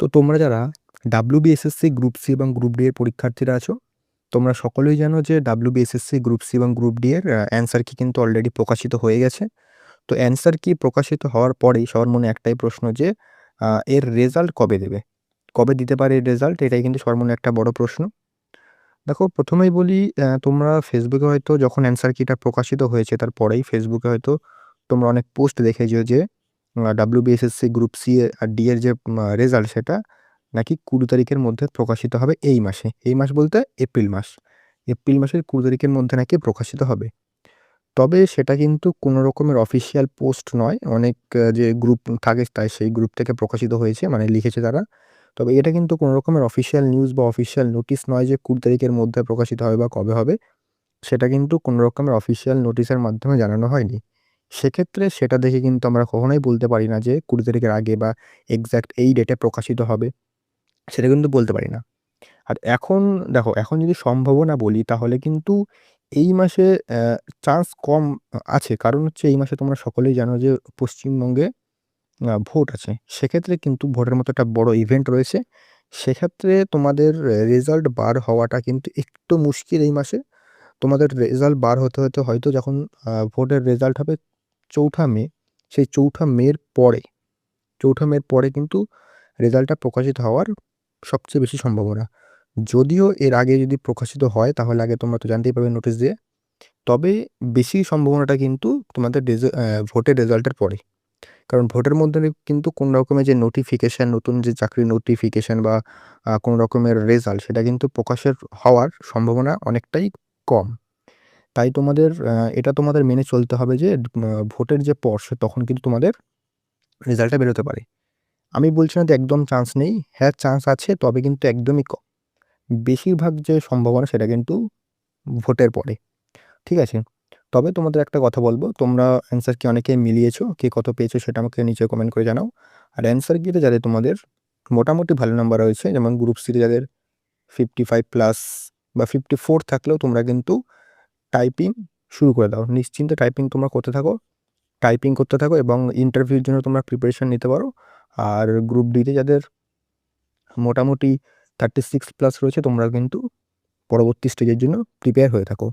তো তোমরা যারা WBSSC গ্রুপ সি এবং গ্রুপ ডি এর পরীক্ষার্থীরা আছো, তোমরা সকলেই জানো যে WBSSC গ্রুপ সি এবং গ্রুপ ডি এর অ্যান্সার কি কিন্তু অলরেডি প্রকাশিত হয়ে গেছে। তো অ্যান্সার কি প্রকাশিত হওয়ার পরেই সবার মনে একটাই প্রশ্ন যে এর রেজাল্ট কবে দেবে? কবে দিতে পারে এর রেজাল্ট? এটাই কিন্তু সবার মনে একটা বড় প্রশ্ন। দেখো, প্রথমেই বলি, তোমরা ফেসবুকে হয়তো যখন অ্যান্সার কিটা প্রকাশিত হয়েছে তারপরেই ফেসবুকে হয়তো তোমরা অনেক পোস্ট দেখেছো যে WBSSC গ্রুপ সি আর ডি এর যে রেজাল্ট সেটা নাকি ২০ তারিখের মধ্যে প্রকাশিত হবে এই মাসে। এই মাস বলতে এপ্রিল মাস। এপ্রিল মাসের ২০ তারিখের মধ্যে নাকি প্রকাশিত হবে। তবে সেটা কিন্তু কোনো রকমের অফিসিয়াল পোস্ট নয়। অনেক যে গ্রুপ থাকে তাই সেই গ্রুপ থেকে প্রকাশিত হয়েছে, মানে লিখেছে তারা। তবে এটা কিন্তু কোনো রকমের অফিসিয়াল নিউজ বা অফিসিয়াল নোটিশ নয় যে ২০ তারিখের মধ্যে প্রকাশিত হবে বা কবে হবে। সেটা কিন্তু কোনো রকমের অফিসিয়াল নোটিশের মাধ্যমে জানানো হয়নি। সেক্ষেত্রে সেটা দেখে কিন্তু আমরা কখনোই বলতে পারি না যে ২০ তারিখের আগে বা এক্সাক্ট এই ডেটে প্রকাশিত হবে। সেটা কিন্তু বলতে পারি না। আর এখন দেখো, এখন যদি সম্ভাবনা বলি তাহলে কিন্তু এই মাসে চান্স কম আছে। কারণ হচ্ছে এই মাসে তোমরা সকলেই জানো যে পশ্চিমবঙ্গে ভোট আছে। সেক্ষেত্রে কিন্তু ভোটের মতো একটা বড় ইভেন্ট রয়েছে। সেক্ষেত্রে তোমাদের রেজাল্ট বার হওয়াটা কিন্তু একটু মুশকিল এই মাসে। তোমাদের রেজাল্ট বার হতে হয়তো যখন ভোটের রেজাল্ট হবে ৪ঠা মে, সেই ৪ঠা মের পরে ৪ঠা মের পরে কিন্তু রেজাল্টটা প্রকাশিত হওয়ার সবচেয়ে বেশি সম্ভাবনা। যদিও এর আগে যদি প্রকাশিত হয় তাহলে আগে তোমরা তো জানতেই পারবে নোটিশ দিয়ে। তবে বেশি সম্ভাবনাটা কিন্তু তোমাদের ভোটের রেজাল্টের পরে। কারণ ভোটের মধ্যে কিন্তু কোনো রকমের যে নোটিফিকেশন, নতুন যে চাকরির নোটিফিকেশন বা কোনো রকমের রেজাল্ট সেটা কিন্তু প্রকাশের হওয়ার সম্ভাবনা অনেকটাই কম। তাই তোমাদের এটা তোমাদের মেনে চলতে হবে যে ভোটের যে পর তখন কিন্তু তোমাদের রেজাল্টটা বেরোতে পারে। আমি বলছি না যে একদম চান্স নেই। হ্যাঁ, চান্স আছে, তবে কিন্তু একদমই কম। বেশিরভাগ যে সম্ভাবনা সেটা কিন্তু ভোটের পরে। ঠিক আছে? তবে তোমাদের একটা কথা বলব, তোমরা অ্যান্সার কি অনেকে মিলিয়েছো? কে কত পেয়েছো সেটা আমাকে নিচে কমেন্ট করে জানাও। আর অ্যান্সার কিতে যাদের তোমাদের মোটামুটি ভালো নাম্বার হয়েছে, যেমন গ্রুপ সিতে যাদের 55 প্লাস বা 54 থাকলেও তোমরা কিন্তু টাইপিং শুরু করে দাও। নিশ্চিন্তে টাইপিং তোমরা করতে থাকো। টাইপিং করতে থাকো এবং ইন্টারভিউর জন্য তোমরা প্রিপারেশন নিতে পারো। আর গ্রুপ ডিতে যাদের মোটামুটি 36 প্লাস রয়েছে তোমরা কিন্তু পরবর্তী স্টেজের জন্য প্রিপেয়ার হয়ে থাকো।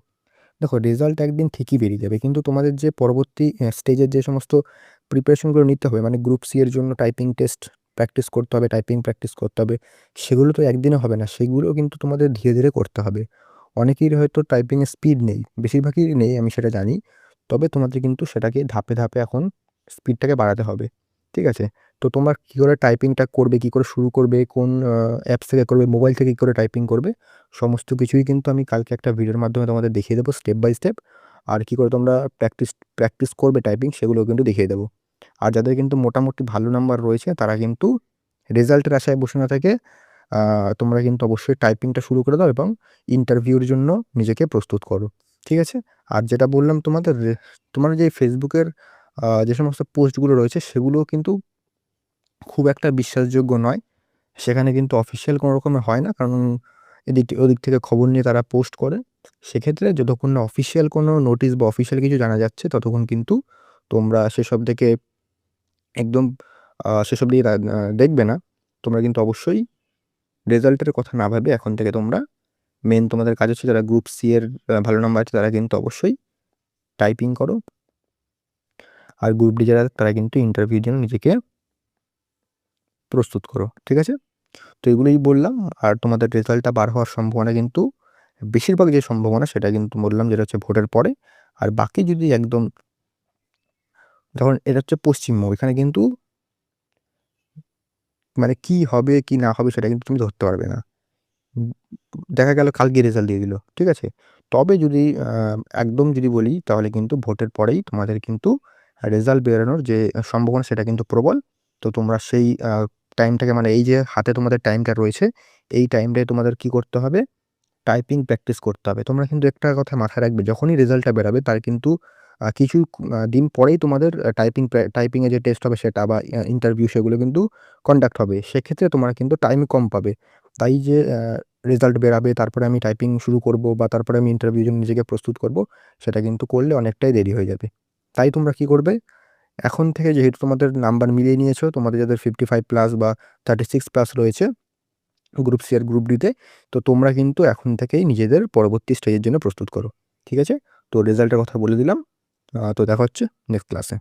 দেখো, রেজাল্ট একদিন ঠিকই বেরিয়ে যাবে, কিন্তু তোমাদের যে পরবর্তী স্টেজের যে সমস্ত প্রিপারেশনগুলো নিতে হবে, মানে গ্রুপ সি এর জন্য টাইপিং টেস্ট প্র্যাকটিস করতে হবে, টাইপিং প্র্যাকটিস করতে হবে, সেগুলো তো একদিনে হবে না। সেগুলো কিন্তু তোমাদের ধীরে ধীরে করতে হবে। অনেকেরই হয়তো টাইপিংয়ের স্পিড নেই, বেশিরভাগই নেই, আমি সেটা জানি। তবে তোমাদের কিন্তু সেটাকে ধাপে ধাপে এখন স্পিডটাকে বাড়াতে হবে। ঠিক আছে? তো তোমরা কী করে টাইপিংটা করবে, কী করে শুরু করবে, কোন অ্যাপস থেকে করবে, মোবাইল থেকে কী করে টাইপিং করবে, সমস্ত কিছুই কিন্তু আমি কালকে একটা ভিডিওর মাধ্যমে তোমাদের দেখিয়ে দেবো স্টেপ বাই স্টেপ। আর কী করে তোমরা প্র্যাকটিস করবে টাইপিং সেগুলোও কিন্তু দেখিয়ে দেবো। আর যাদের কিন্তু মোটামুটি ভালো নাম্বার রয়েছে তারা কিন্তু রেজাল্টের আশায় বসে না থেকে তোমরা কিন্তু অবশ্যই টাইপিংটা শুরু করে দাও এবং ইন্টারভিউর জন্য নিজেকে প্রস্তুত করো। ঠিক আছে? আর যেটা বললাম তোমাদের তোমার যে ফেসবুকের যে সমস্ত পোস্টগুলো রয়েছে সেগুলোও কিন্তু খুব একটা বিশ্বাসযোগ্য নয়। সেখানে কিন্তু অফিসিয়াল কোনো রকমের হয় না। কারণ ওদিক থেকে খবর নিয়ে তারা পোস্ট করে। সেক্ষেত্রে যতক্ষণ না অফিসিয়াল কোনো নোটিশ বা অফিসিয়াল কিছু জানা যাচ্ছে ততক্ষণ কিন্তু তোমরা সেসব দেখে একদম সেসব দিকে দেখবে না। তোমরা কিন্তু অবশ্যই রেজাল্টের কথা না ভেবে এখন থেকে তোমরা মেইন তোমাদের কাজ হচ্ছে, যারা গ্রুপ সি এর ভালো নাম্বার আছে তারা কিন্তু অবশ্যই টাইপিং করো। আর গ্রুপ ডি যারা তারা কিন্তু ইন্টারভিউর জন্য নিজেকে প্রস্তুত করো। ঠিক আছে? তো এগুলোই বললাম। আর তোমাদের রেজাল্টটা বার হওয়ার সম্ভাবনা কিন্তু বেশিরভাগ যে সম্ভাবনা সেটা কিন্তু বললাম যেটা হচ্ছে ভোটের পরে। আর বাকি যদি একদম, যখন এটা হচ্ছে পশ্চিমবঙ্গ, এখানে কিন্তু মানে কি হবে কি না হবে সেটা কিন্তু তুমি ধরতে পারবে না। উম দেখা গেল কালকে রেজাল্ট দিয়ে দিল। ঠিক আছে? তবে যদি একদম যদি বলি তাহলে কিন্তু ভোটের পরেই তোমাদের কিন্তু রেজাল্ট বেরোনোর যে সম্ভাবনা সেটা কিন্তু প্রবল। তো তোমরা সেই টাইমটাকে, মানে এই যে হাতে তোমাদের টাইমটা রয়েছে, এই টাইমটায় তোমাদের কি করতে হবে? টাইপিং প্র্যাকটিস করতে হবে। তোমরা কিন্তু একটা কথা মাথায় রাখবে, যখনই রেজাল্টটা বেরোবে তার কিন্তু কিছু দিন পরেই তোমাদের টাইপিংয়ে যে টেস্ট হবে সেটা বা ইন্টারভিউ সেগুলো কিন্তু কন্ডাক্ট হবে। সেক্ষেত্রে তোমরা কিন্তু টাইম কম পাবে। তাই যে রেজাল্ট বেরাবে তারপরে আমি টাইপিং শুরু করব বা তারপরে আমি ইন্টারভিউর জন্য নিজেকে প্রস্তুত করব, সেটা কিন্তু করলে অনেকটাই দেরি হয়ে যাবে। তাই তোমরা কি করবে? এখন থেকে যেহেতু তোমাদের নাম্বার মিলিয়ে নিয়েছো, তোমাদের যাদের 55+ বা 36+ রয়েছে গ্রুপ সি আর গ্রুপ ডিতে, তো তোমরা কিন্তু এখন থেকেই নিজেদের পরবর্তী স্টেজের জন্য প্রস্তুত করো। ঠিক আছে? তো রেজাল্টের কথা বলে দিলাম। তো দেখা হচ্ছে নেক্সট ক্লাসে।